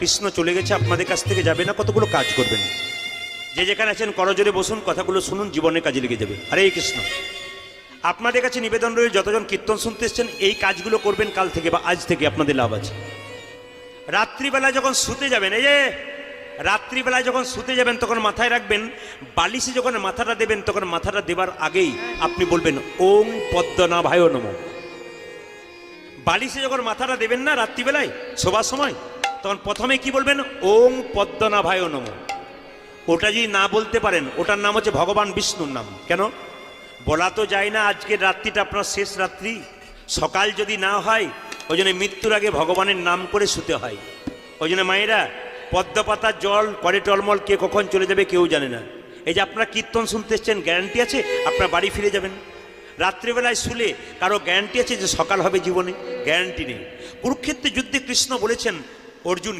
কৃষ্ণ চলে গেছে, আপনাদের কাছ থেকে যাবে না, কতগুলো কাজ করবেন। যে যেখানে আছেন করজোরে বসুন, কথাগুলো শুনুন, জীবনের কাজে লেগে যাবে। হরে কৃষ্ণ। আপনাদের কাছে নিবেদন রয়েছে, যতজন কীর্তন শুনতে এসছেন এই কাজগুলো করবেন কাল থেকে বা আজ থেকে, আপনাদের লাভ আছে। রাত্রিবেলায় যখন শুতে যাবেন, এই যে রাত্রিবেলায় যখন শুতে যাবেন তখন মাথায় রাখবেন, বালিশে যখন মাথাটা দেবেন তখন মাথাটা দেবার আগেই আপনি বলবেন ওং পদ্মনাভায় নমঃ। বালিশে যখন মাথাটা দেবেন না রাত্রিবেলায় শোবার সময়, তখন প্রথমে কি বলবেন? ওং পদ্মনাভায় নমঃ। ওটা যদি না বলতে পারেন, ওটার নাম হচ্ছে ভগবান বিষ্ণুর নাম। কেন বলা তো যায় না আজকের রাত্রিটা আপনার শেষ রাত্রি, সকাল যদি না হয়, ওই জন্য মৃত্যুর আগে ভগবানের নাম করে শুতে হয়। ওই জন্য মায়েরা, পদ্মপাতার জল করে টলমল, কে কখন চলে যাবে কেউ জানে না। এই যে আপনারা কীর্তন শুনতে এসছেন, গ্যারান্টি আছে আপনার বাড়ি ফিরে যাবেন? রাত্রিবেলায় শুলে কারো গ্যারান্টি আছে যে সকাল হবে জীবনে? গ্যারান্টি নেই। কুরুক্ষেত্রের যুদ্ধে কৃষ্ণ বলেছেন, অর্জুন